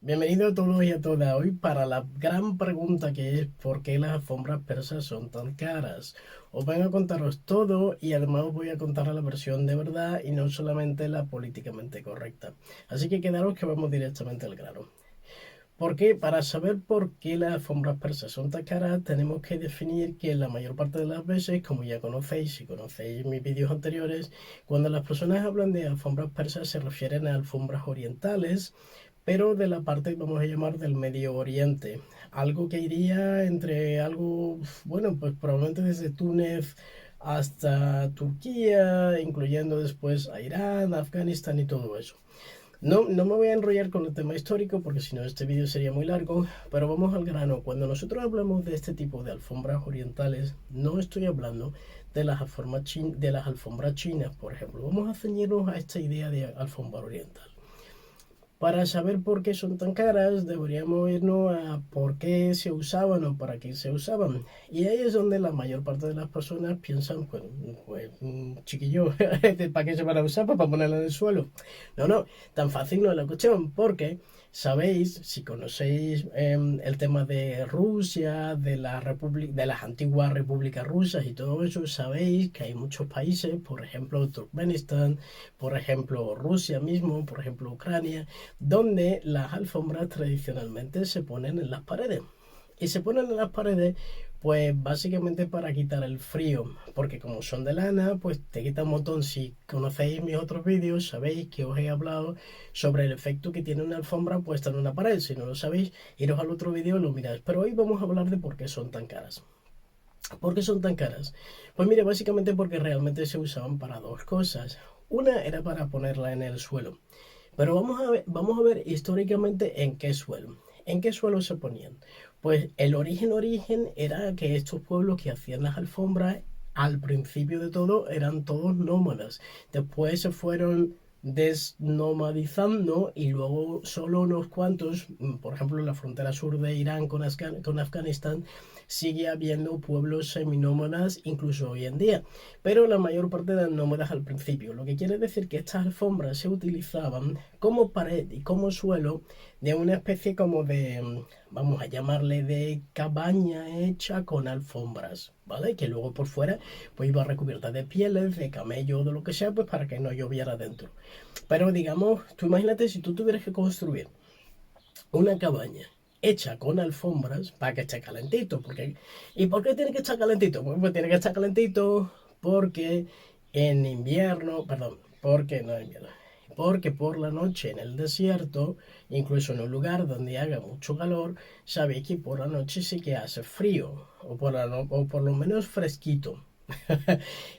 Bienvenido a todos y a todas hoy para la gran pregunta que es ¿por qué las alfombras persas son tan caras? Os vengo a contaros todo y además os voy a contar la versión de verdad y no solamente la políticamente correcta. Así que quedaros que vamos directamente al grano. Porque para saber por qué las alfombras persas son tan caras, tenemos que definir que la mayor parte de las veces, como ya conocéis, si conocéis mis vídeos anteriores, cuando las personas hablan de alfombras persas se refieren a alfombras orientales, pero de la parte, vamos a llamar, del Medio Oriente. Algo que iría entre algo, bueno, pues probablemente desde Túnez hasta Turquía, incluyendo después a Irán, Afganistán y todo eso. No me voy a enrollar con el tema histórico porque si no este vídeo sería muy largo, pero vamos al grano. Cuando nosotros hablamos de este tipo de alfombras orientales, no estoy hablando de de las alfombras chinas, por ejemplo. Vamos a ceñirnos a esta idea de alfombra oriental. Para saber por qué son tan caras, deberíamos irnos a por qué se usaban o para qué se usaban. Y ahí es donde la mayor parte de las personas piensan, pues chiquillo, ¿para qué se van a usar? Pues para ponerla en el suelo. No, tan fácil no es la cuestión, porque sabéis, si conocéis el tema de Rusia, de las antiguas repúblicas rusas y todo eso, sabéis que hay muchos países, por ejemplo Turkmenistán, por ejemplo Rusia mismo, por ejemplo Ucrania, donde las alfombras tradicionalmente se ponen en las paredes. Y se ponen en las paredes, pues básicamente para quitar el frío, porque como son de lana, pues te quita un montón. Si conocéis mis otros vídeos, sabéis que os he hablado sobre el efecto que tiene una alfombra puesta en una pared. Si no lo sabéis, iros al otro vídeo y lo miráis. Pero hoy vamos a hablar de por qué son tan caras. ¿Por qué son tan caras? Pues mire, básicamente porque realmente se usaban para dos cosas. Una era para ponerla en el suelo. Pero vamos a ver históricamente en qué suelo. ¿En qué suelo se ponían? Pues el origen era que estos pueblos que hacían las alfombras, al principio de todo, eran todos nómadas. Después se fueron desnomadizando y luego solo unos cuantos, por ejemplo en la frontera sur de Irán con Afganistán, sigue habiendo pueblos seminómadas incluso hoy en día, pero la mayor parte eran nómadas al principio, lo que quiere decir que estas alfombras se utilizaban como pared y como suelo de una especie como de, vamos a llamarle, de cabaña hecha con alfombras, ¿vale? Que luego por fuera pues iba recubierta de pieles, de camello o de lo que sea, pues para que no lloviera dentro. Pero digamos, tú imagínate si tú tuvieras que construir una cabaña hecha con alfombras para que esté calentito. ¿Y por qué tiene que estar calentito? Pues tiene que estar calentito porque en invierno, perdón, porque no en invierno, porque por la noche en el desierto, incluso en un lugar donde haga mucho calor, sabéis que por la noche sí que hace frío, o por lo menos fresquito.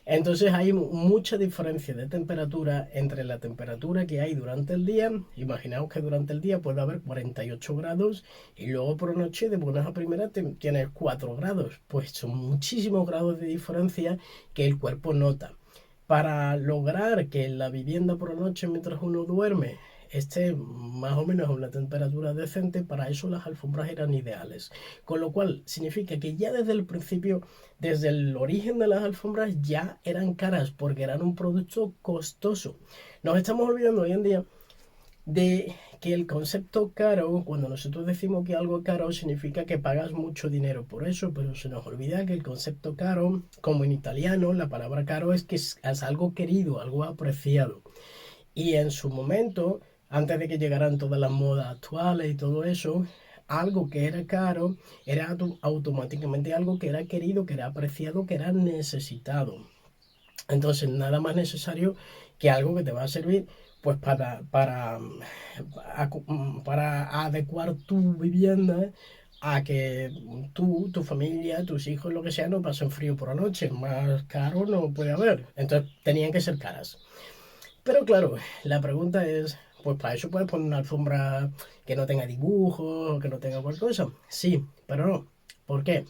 Entonces hay mucha diferencia de temperatura entre la temperatura que hay durante el día. Imaginaos que durante el día puede haber 48 grados y luego por la noche de buenas a primeras tienes 4 grados. Pues son muchísimos grados de diferencia que el cuerpo nota. Para lograr que la vivienda por la noche mientras uno duerme esté más o menos a una temperatura decente, para eso las alfombras eran ideales. Con lo cual significa que ya desde el principio, desde el origen de las alfombras, ya eran caras porque eran un producto costoso. Nos estamos olvidando hoy en día de que el concepto caro, cuando nosotros decimos que algo es caro, significa que pagas mucho dinero por eso, pero se nos olvida que el concepto caro, como en italiano, la palabra caro es que es algo querido, algo apreciado. Y en su momento, antes de que llegaran todas las modas actuales y todo eso, algo que era caro era automáticamente algo que era querido, que era apreciado, que era necesitado. Entonces, nada más necesario que algo que te va a servir pues para adecuar tu vivienda a que tú, tu familia, tus hijos, lo que sea, no pasen frío por la noche. Más caro no puede haber. Entonces, tenían que ser caras. Pero claro, la pregunta es, pues para eso puedes poner una alfombra que no tenga dibujos, que no tenga cualquier cosa. Sí, pero no. ¿Por qué?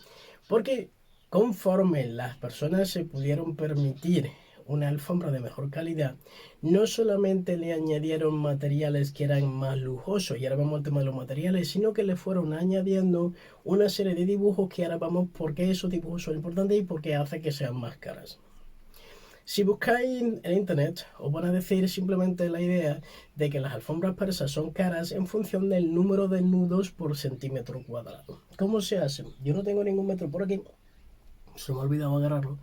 Porque conforme las personas se pudieron permitir una alfombra de mejor calidad, no solamente le añadieron materiales que eran más lujosos, y ahora vamos al tema de los materiales, sino que le fueron añadiendo una serie de dibujos que ahora vamos por qué esos dibujos son importantes y por qué hace que sean más caras. Si buscáis en internet, os van a decir simplemente la idea de que las alfombras persas son caras en función del número de nudos por centímetro cuadrado. ¿Cómo se hace? Yo no tengo ningún metro por aquí, se me ha olvidado agarrarlo.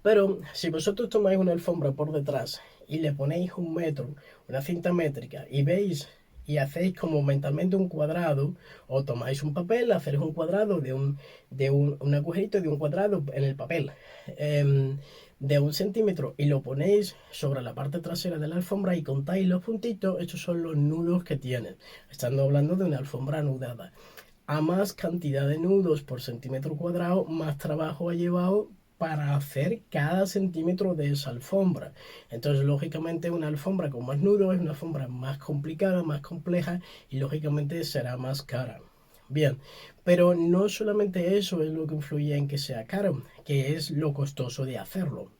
Pero si vosotros tomáis una alfombra por detrás y le ponéis un metro, una cinta métrica, y veis y hacéis como mentalmente un cuadrado, o tomáis un papel, hacéis un cuadrado un agujerito de un cuadrado en el papel, de 1 centímetro, y lo ponéis sobre la parte trasera de la alfombra y contáis los puntitos, estos son los nudos que tiene. Estando hablando de una alfombra anudada. A más cantidad de nudos por centímetro cuadrado, más trabajo ha llevado para hacer cada centímetro de esa alfombra. Entonces, lógicamente, una alfombra con más nudos es una alfombra más complicada, más compleja y lógicamente será más cara. Bien, pero no solamente eso es lo que influye en que sea caro, que es lo costoso de hacerlo.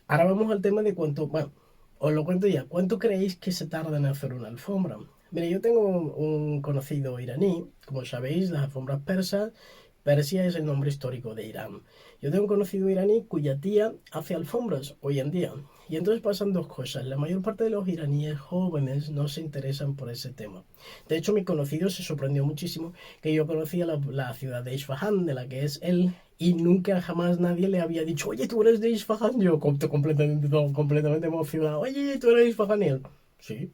Ahora vamos al tema de cuánto, bueno, os lo cuento ya, ¿cuánto creéis que se tarda en hacer una alfombra? Mire, yo tengo un conocido iraní, como sabéis, las alfombras persas, Persia es el nombre histórico de Irán. Yo tengo un conocido iraní cuya tía hace alfombras hoy en día. Y entonces pasan dos cosas. La mayor parte de los iraníes jóvenes no se interesan por ese tema. De hecho, mi conocido se sorprendió muchísimo que yo conocía la ciudad de Isfahan, de la que es él, y nunca jamás nadie le había dicho, oye, tú eres de Isfahan. Yo completamente emocionado, oye, tú eres de Isfahan. Y él, sí.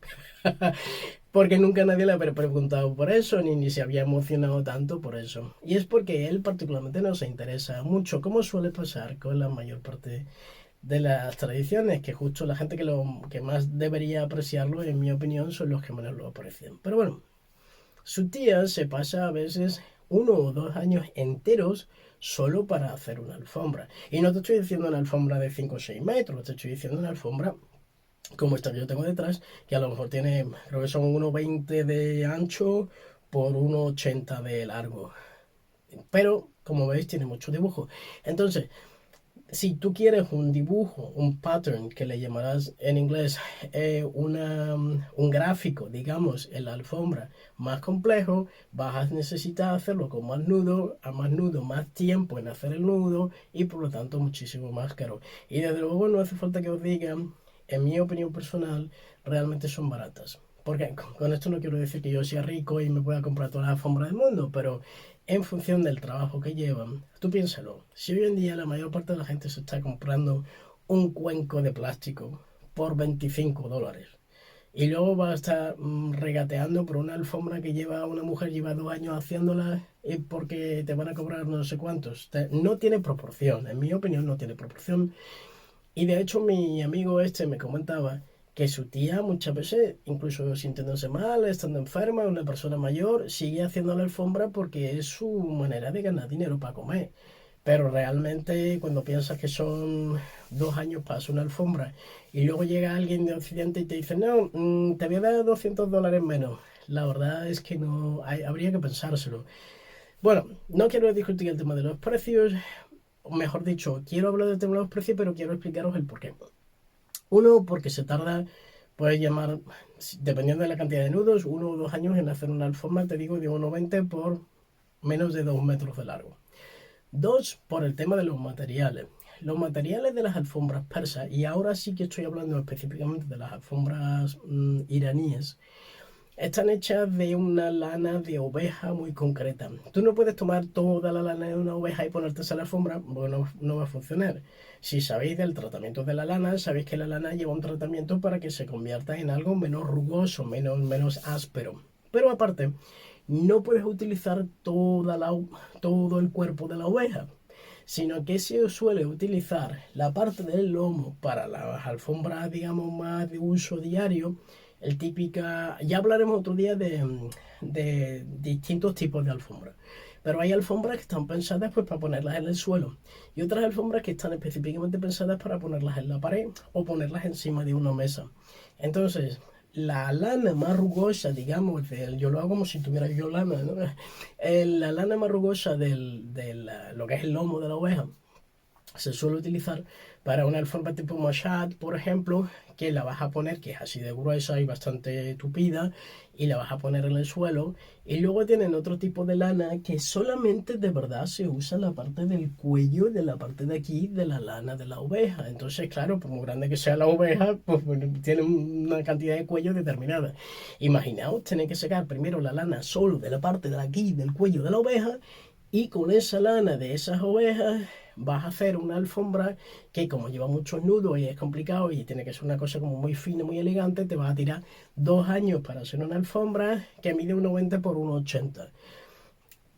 Porque nunca nadie le había preguntado por eso, ni se había emocionado tanto por eso. Y es porque él particularmente no se interesa mucho, como suele pasar con la mayor parte de las tradiciones, que justo la gente que más debería apreciarlo, en mi opinión, son los que menos lo aprecian. Pero bueno, su tía se pasa a veces 1 o 2 años enteros solo para hacer una alfombra. Y no te estoy diciendo una alfombra de 5 o 6 metros, te estoy diciendo una alfombra como esta que yo tengo detrás, que a lo mejor tiene, creo que son 1,20 de ancho por 1,80 de largo. Pero, como veis, tiene mucho dibujo. Entonces, si tú quieres un dibujo, un pattern, que le llamarás en inglés, un gráfico, digamos, en la alfombra más complejo, vas a necesitar hacerlo con más nudo, a más nudo, más tiempo en hacer el nudo y por lo tanto muchísimo más caro. Y desde luego no hace falta que os diga, en mi opinión personal, realmente son baratas. Porque con esto no quiero decir que yo sea rico y me pueda comprar todas las alfombras del mundo, pero en función del trabajo que llevan, tú piénsalo, si hoy en día la mayor parte de la gente se está comprando un cuenco de plástico por $25 y luego va a estar regateando por una alfombra que lleva una mujer, lleva 2 años haciéndola porque te van a cobrar no sé cuántos. No tiene proporción, en mi opinión no tiene proporción. Y de hecho mi amigo este me comentaba que su tía muchas veces, incluso sintiéndose mal, estando enferma, una persona mayor, sigue haciendo la alfombra porque es su manera de ganar dinero para comer. Pero realmente cuando piensas que son 2 años para hacer una alfombra y luego llega alguien de Occidente y te dice, no, te voy a dar $200 menos. La verdad es que no, habría que pensárselo. Bueno, no quiero discutir el tema de los precios, o mejor dicho, quiero hablar del tema de los precios, pero quiero explicaros el porqué. Uno, porque se tarda, puedes llamar, dependiendo de la cantidad de nudos, 1 o 2 años en hacer una alfombra, te digo, de 1,20 por menos de 2 metros de largo. Dos, por el tema de los materiales. Los materiales de las alfombras persas, y ahora sí que estoy hablando específicamente de las alfombras iraníes, están hechas de una lana de oveja muy concreta. Tú no puedes tomar toda la lana de una oveja y ponerte esa alfombra, bueno, no va a funcionar. Si sabéis del tratamiento de la lana, sabéis que la lana lleva un tratamiento para que se convierta en algo menos rugoso, menos áspero. Pero aparte, no puedes utilizar todo el cuerpo de la oveja, sino que se suele utilizar la parte del lomo para las alfombras, digamos, más de uso diario, el típica, ya hablaremos otro día de distintos tipos de alfombras. Pero hay alfombras que están pensadas pues para ponerlas en el suelo y otras alfombras que están específicamente pensadas para ponerlas en la pared o ponerlas encima de una mesa. Entonces, la lana más rugosa, digamos, yo lo hago como si tuviera yo lana, ¿no? La lana más rugosa lo que es el lomo de la oveja se suele utilizar para una alfombra tipo Moshat, por ejemplo, que la vas a poner, que es así de gruesa y bastante tupida, y la vas a poner en el suelo. Y luego tienen otro tipo de lana que solamente de verdad se usa la parte del cuello, de la parte de aquí, de la lana de la oveja. Entonces, claro, por muy grande que sea la oveja, pues bueno, tiene una cantidad de cuello determinada. Imaginaos tener que sacar primero la lana solo de la parte de aquí, del cuello de la oveja, y con esa lana de esas ovejas vas a hacer una alfombra que, como lleva muchos nudos y es complicado y tiene que ser una cosa como muy fina, muy elegante, te va a tirar 2 años para hacer una alfombra que mide 1,20 por 1,80.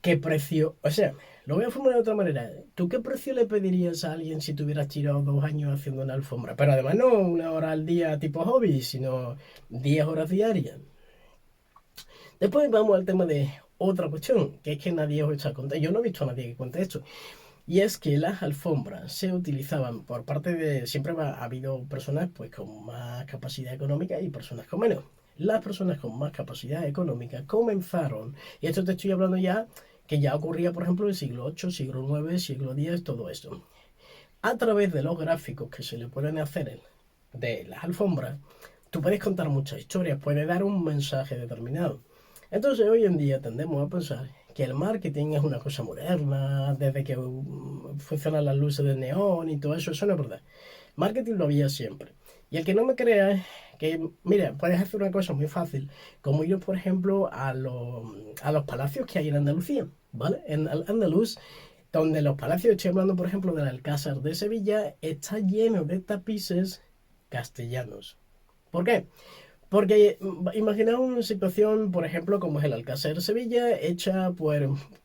¿Qué precio? O sea, lo voy a formular de otra manera. ¿Tú qué precio le pedirías a alguien si tuvieras tirado 2 años haciendo una alfombra? Pero además no 1 hora al día tipo hobby, sino 10 horas diarias. Después vamos al tema de otra cuestión, que es que nadie os está contando. Yo no he visto a nadie que cuente esto. Y es que las alfombras se utilizaban por parte de... Siempre ha habido personas pues con más capacidad económica y personas con menos. Las personas con más capacidad económica comenzaron, y esto te estoy hablando ya, que ya ocurría por ejemplo en el siglo VIII, siglo IX, siglo X, todo esto. A través de los gráficos que se le pueden hacer de las alfombras, tú puedes contar muchas historias, puedes dar un mensaje determinado. Entonces hoy en día tendemos a pensar que el marketing es una cosa moderna, desde que funcionan las luces de neón y todo eso, eso no es verdad. Marketing lo había siempre. Y el que no me crea, que, mira, puedes hacer una cosa muy fácil, como ir, por ejemplo, a los palacios que hay en Andalucía, ¿vale? En Andaluz, donde los palacios, estoy hablando, por ejemplo, del Alcázar de Sevilla, está lleno de tapices castellanos. ¿Por qué? Porque imaginaos una situación, por ejemplo, como es el Alcázar de Sevilla, hecha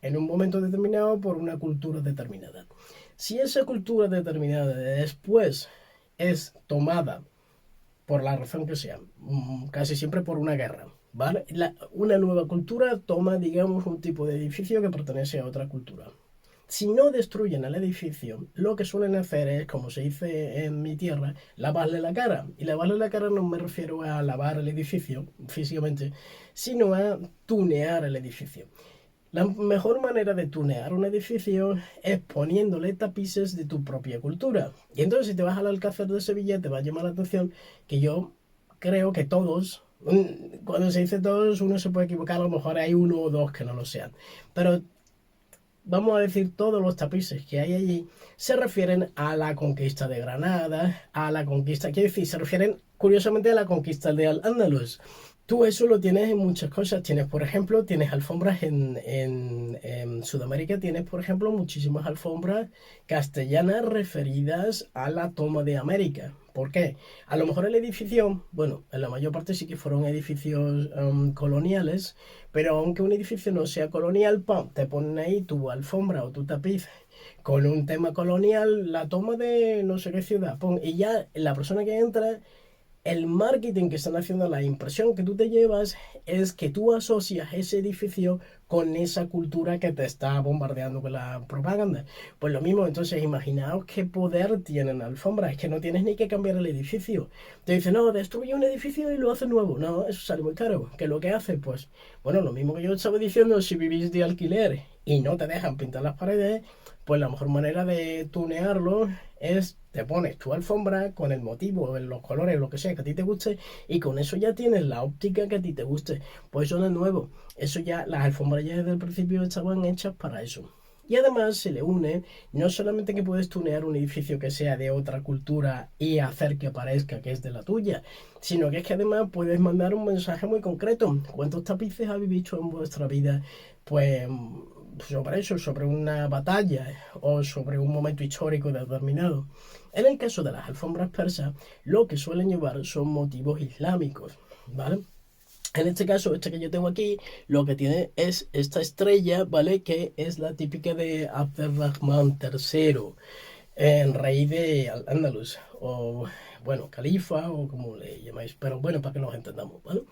en un momento determinado por una cultura determinada. Si esa cultura determinada después es tomada por la razón que sea, casi siempre por una guerra, ¿vale? Una nueva cultura toma, digamos, un tipo de edificio que pertenece a otra cultura. Si no destruyen el edificio, lo que suelen hacer es, como se dice en mi tierra, lavarle la cara. Y lavarle la cara no me refiero a lavar el edificio físicamente, sino a tunear el edificio. La mejor manera de tunear un edificio es poniéndole tapices de tu propia cultura. Y entonces si te vas al Alcázar de Sevilla te va a llamar la atención que yo creo que todos, cuando se dice todos uno se puede equivocar, a lo mejor hay uno o dos que no lo sean. Pero vamos a decir todos los tapices que hay allí se refieren a la conquista de Granada, a la conquista, quiero decir, se refieren curiosamente a la conquista de Al-Ándalus. Tú eso lo tienes en muchas cosas. Tienes, por ejemplo, tienes alfombras en Sudamérica, tienes, por ejemplo, muchísimas alfombras castellanas referidas a la toma de América. ¿Por qué? A lo mejor el edificio, bueno, en la mayor parte sí que fueron edificios coloniales, pero aunque un edificio no sea colonial, ¡pam!, te ponen ahí tu alfombra o tu tapiz con un tema colonial, la toma de no sé qué ciudad, ¡pum!, y ya la persona que entra, el marketing que están haciendo, la impresión que tú te llevas es que tú asocias ese edificio con esa cultura que te está bombardeando con la propaganda. Pues lo mismo, entonces imaginaos qué poder tienen alfombras, es que no tienes ni que cambiar el edificio. Te dicen, no, destruye un edificio y lo hace nuevo. No, eso sale muy caro. ¿Qué es lo que hace? Pues, bueno, lo mismo que yo estaba diciendo, si vivís de alquiler y no te dejan pintar las paredes, pues la mejor manera de tunearlo es te pones tu alfombra con el motivo, los colores, lo que sea que a ti te guste, y con eso ya tienes la óptica que a ti te guste. Pues eso no es nuevo. Eso ya, las alfombras ya desde el principio estaban hechas para eso. Y además se le une no solamente que puedes tunear un edificio que sea de otra cultura y hacer que parezca que es de la tuya, sino que es que además puedes mandar un mensaje muy concreto. ¿Cuántos tapices habéis visto en vuestra vida? Pues sobre eso, sobre una batalla o sobre un momento histórico determinado. En el caso de las alfombras persas, lo que suelen llevar son motivos islámicos, ¿vale? En este caso, este que yo tengo aquí, lo que tiene es esta estrella, ¿vale? Que es la típica de Abderrahman III, el rey de Al-Ándalus, o bueno, califa, o como le llamáis, pero bueno, para que nos entendamos, ¿vale?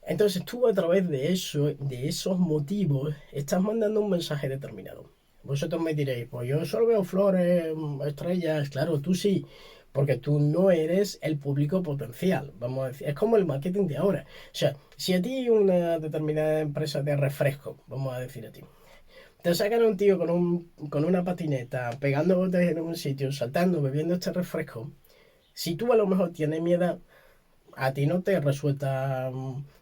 Entonces tú a través de eso, de esos motivos, estás mandando un mensaje determinado. Vosotros me diréis, pues yo solo veo flores, estrellas, claro, tú sí, porque tú no eres el público potencial, vamos a decir, es como el marketing de ahora. O sea, si a ti una determinada empresa de refresco, vamos a decir a ti, Te sacan a un tío con una patineta, pegando botes en un sitio, saltando, bebiendo este refresco. Si tú a lo mejor tienes miedo, a ti no te resulta,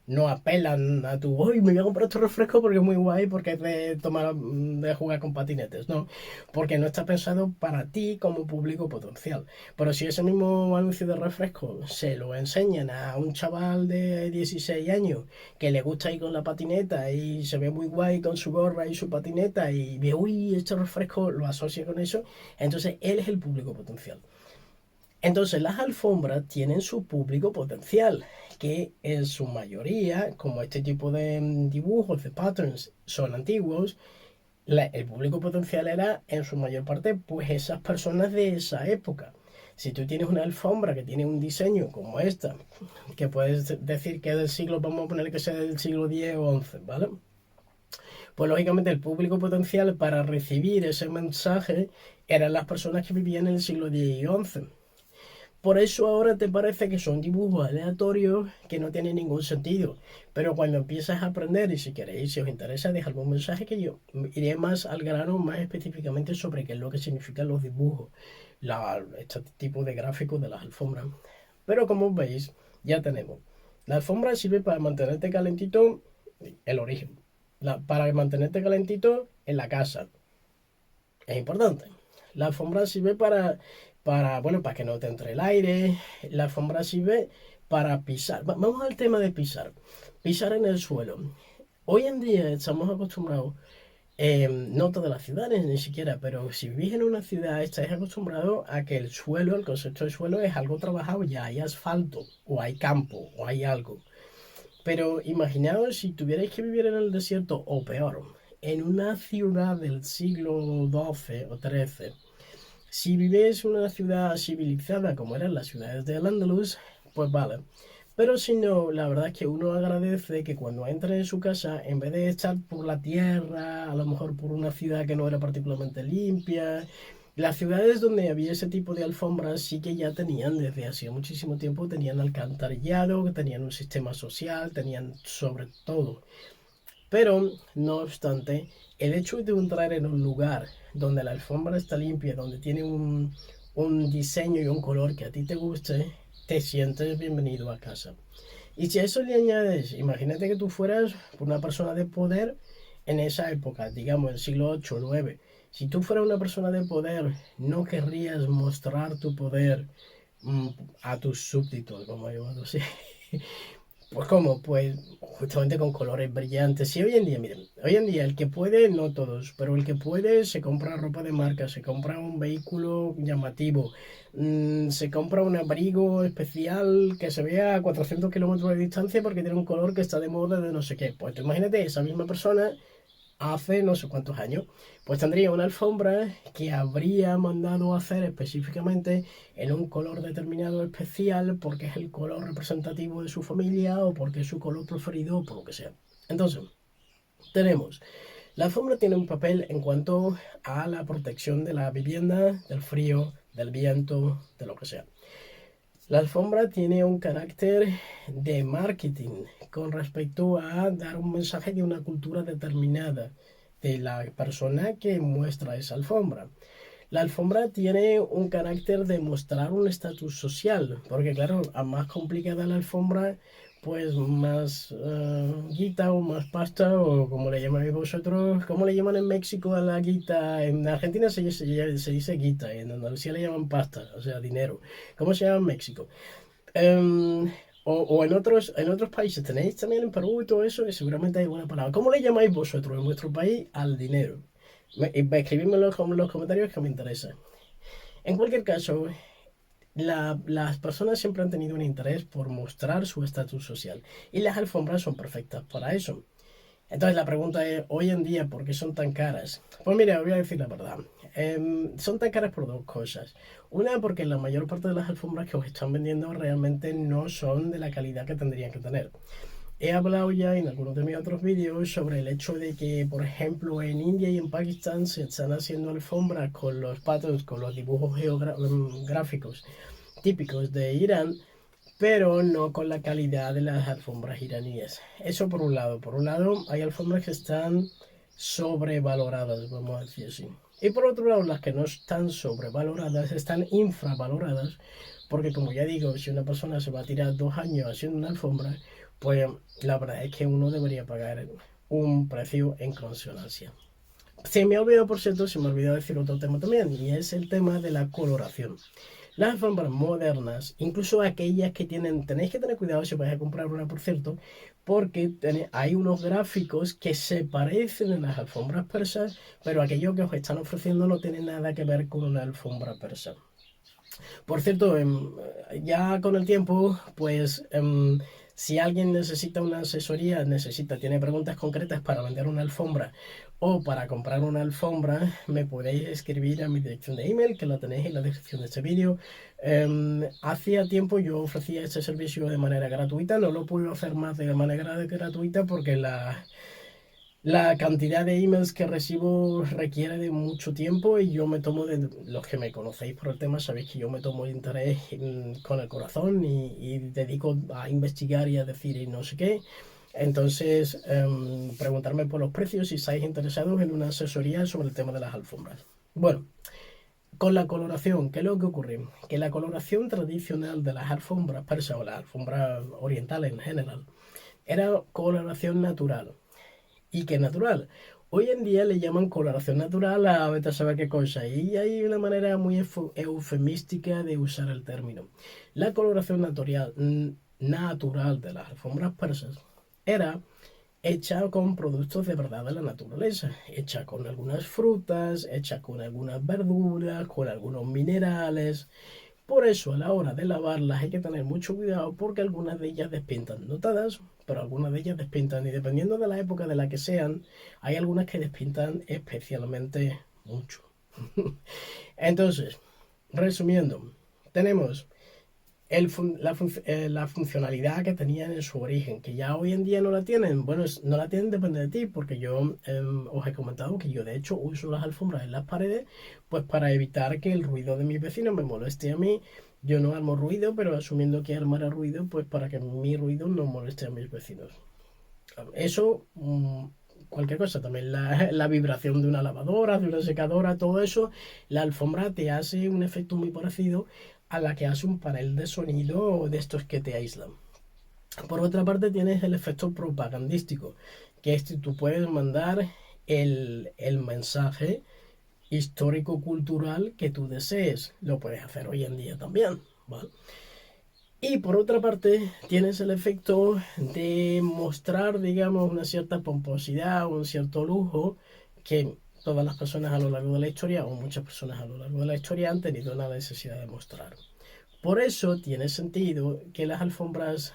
no apelan a tu, hoy me voy a comprar este refresco porque es muy guay, porque es de tomar, de jugar con patinetes, no, porque no está pensado para ti como público potencial. Pero si ese mismo anuncio de refresco se lo enseñan a un chaval de 16 años que le gusta ir con la patineta y se ve muy guay con su gorra y su patineta y ve, uy, este refresco lo asocia con eso, entonces él es el público potencial. Entonces las alfombras tienen su público potencial, que en su mayoría, como este tipo de dibujos, de patterns, son antiguos, el público potencial era en su mayor parte pues esas personas de esa época. Si tú tienes una alfombra que tiene un diseño como esta, que puedes decir que es del siglo, vamos a poner que sea del siglo X o XI, ¿vale? Pues lógicamente el público potencial para recibir ese mensaje eran las personas que vivían en el siglo X y XI. Por eso ahora te parece que son dibujos aleatorios que no tienen ningún sentido. Pero cuando empiezas a aprender y si queréis, si os interesa, dejadme un mensaje que yo iré más al grano, más específicamente sobre qué es lo que significan los dibujos, este tipo de gráficos de las alfombras. Pero como veis, ya tenemos. La alfombra sirve para mantenerte calentito, el origen. Para mantenerte calentito en la casa. Es importante. La alfombra sirve bueno, para que no te entre el aire. La alfombra sirve para pisar. Vamos al tema de pisar. Pisar en el suelo. Hoy en día estamos acostumbrados, no todas las ciudades ni siquiera, pero si vivís en una ciudad estáis acostumbrados a que el suelo, el concepto de suelo es algo trabajado, ya hay asfalto, o hay campo, o hay algo. Pero imaginaos si tuvierais que vivir en el desierto, o peor, en una ciudad del siglo XII o XIII. Si vives en una ciudad civilizada como eran las ciudades de Al-Ándalus, pues vale. Pero si no, la verdad es que uno agradece que cuando entre en su casa, en vez de estar por la tierra, a lo mejor por una ciudad que no era particularmente limpia, las ciudades donde había ese tipo de alfombras sí que ya tenían desde hacía muchísimo tiempo, tenían alcantarillado, tenían un sistema social, tenían sobre todo. Pero, no obstante, el hecho de entrar en un lugar donde la alfombra está limpia, donde tiene un diseño y un color que a ti te guste, te sientes bienvenido a casa. Y si a eso le añades, imagínate que tú fueras una persona de poder en esa época, digamos el siglo VIII o IX. Si tú fueras una persona de poder, no querrías mostrar tu poder mm, a tus súbditos, como yo así. Pues como, pues justamente con colores brillantes. Sí, hoy en día, miren, hoy en día el que puede, no todos, pero el que puede se compra ropa de marca, se compra un vehículo llamativo, se compra un abrigo especial que se vea a 400 kilómetros de distancia porque tiene un color que está de moda de no sé qué. Pues tú imagínate esa misma persona hace no sé cuántos años, pues tendría una alfombra que habría mandado a hacer específicamente en un color determinado especial porque es el color representativo de su familia o porque es su color preferido o por lo que sea. Entonces, tenemos, la alfombra tiene un papel en cuanto a la protección de la vivienda, del frío, del viento, de lo que sea. La alfombra tiene un carácter de marketing con respecto a dar un mensaje de una cultura determinada de la persona que muestra esa alfombra. La alfombra tiene un carácter de mostrar un estatus social, porque claro, a más complicada la alfombra, pues más guita o más pasta, o como le llamáis vosotros, ¿cómo le llaman en México a la guita? En Argentina se dice guita, en Andalucía le llaman pasta, o sea, dinero. ¿Cómo se llama en México? Em, o en otros países, tenéis también en Perú y todo eso, y seguramente hay buena palabra. ¿Cómo le llamáis vosotros en vuestro país al dinero? Escribidme en los comentarios que me interesa. En cualquier caso, las personas siempre han tenido un interés por mostrar su estatus social y las alfombras son perfectas para eso. Entonces la pregunta es, hoy en día, ¿por qué son tan caras? Pues mira, voy a decir la verdad. Son tan caras por dos cosas. Una, porque la mayor parte de las alfombras que os están vendiendo realmente no son de la calidad que tendrían que tener. He hablado ya en algunos de mis otros vídeos sobre el hecho de que, por ejemplo, en India y en Pakistán se están haciendo alfombras con los patterns, con los dibujos gráficos típicos de Irán, pero no con la calidad de las alfombras iraníes. Eso por un lado. Por un lado, hay alfombras que están sobrevaloradas, vamos a decir así. Y por otro lado, las que no están sobrevaloradas están infravaloradas, porque como ya digo, si una persona se va a tirar 2 años haciendo una alfombra, pues la verdad es que uno debería pagar un precio en consonancia. Se me ha olvidado, por cierto, se me ha olvidado decir otro tema también, y es el tema de la coloración. Las alfombras modernas, incluso aquellas que tenéis que tener cuidado si vais a comprar una, por cierto, porque hay unos gráficos que se parecen en las alfombras persas, pero aquello que os están ofreciendo no tiene nada que ver con una alfombra persa. Por cierto, ya con el tiempo, pues si alguien necesita una asesoría, tiene preguntas concretas para vender una alfombra o para comprar una alfombra, me podéis escribir a mi dirección de email, que la tenéis en la descripción de este vídeo. Hacía tiempo yo ofrecía este servicio de manera gratuita, no lo puedo hacer más de manera gratuita porque la cantidad de emails que recibo requiere de mucho tiempo y yo me tomo, de los que me conocéis por el tema, sabéis que yo me tomo interés con el corazón y dedico a investigar y a decir y no sé qué. Entonces, preguntarme por los precios si estáis interesados en una asesoría sobre el tema de las alfombras. Bueno, con la coloración, ¿qué es lo que ocurre? Que la coloración tradicional de las alfombras persas o las alfombras orientales en general era coloración natural. ¿Y qué natural? Hoy en día le llaman coloración natural a vete a saber qué cosa, y hay una manera muy eufemística de usar el término. La coloración natural de las alfombras persas era hecha con productos de verdad de la naturaleza, hecha con algunas frutas, hecha con algunas verduras, con algunos minerales. Por eso a la hora de lavarlas hay que tener mucho cuidado porque algunas de ellas despintan, no todas, pero algunas de ellas despintan y dependiendo de la época de la que sean, hay algunas que despintan especialmente mucho. Entonces, resumiendo, tenemos la funcionalidad que tenían en su origen, que ya hoy en día no la tienen. Bueno, no la tienen, depende de ti, porque yo os he comentado que yo de hecho uso las alfombras en las paredes, pues para evitar que el ruido de mis vecinos me moleste a mí. Yo no armo ruido, pero asumiendo que armara ruido, pues para que mi ruido no moleste a mis vecinos. Eso, cualquier cosa, también la vibración de una lavadora, de una secadora, todo eso, la alfombra te hace un efecto muy parecido a la que hace un panel de sonido de estos que te aíslan. Por otra parte, tienes el efecto propagandístico, que es que tú puedes mandar el mensaje histórico-cultural que tú desees. Lo puedes hacer hoy en día también, ¿vale? Y por otra parte, tienes el efecto de mostrar, digamos, una cierta pomposidad o un cierto lujo que todas las personas a lo largo de la historia, o muchas personas a lo largo de la historia, han tenido la necesidad de mostrar. Por eso tiene sentido que las alfombras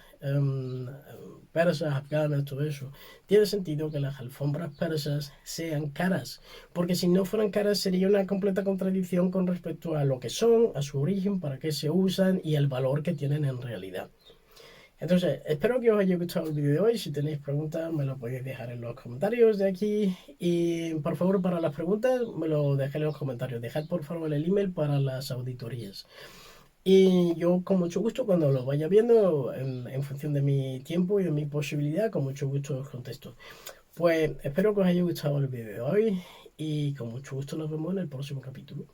persas, afganas, todo eso, tiene sentido que las alfombras persas sean caras, porque si no fueran caras sería una completa contradicción con respecto a lo que son, a su origen, para qué se usan y el valor que tienen en realidad. Entonces, espero que os haya gustado el vídeo de hoy. Si tenéis preguntas, me lo podéis dejar en los comentarios de aquí. Y por favor, para las preguntas, me lo dejéis en los comentarios. Dejad por favor el email para las auditorías. Y yo con mucho gusto, cuando lo vaya viendo, en función de mi tiempo y de mi posibilidad, con mucho gusto os contesto. Pues espero que os haya gustado el vídeo de hoy y con mucho gusto nos vemos en el próximo capítulo.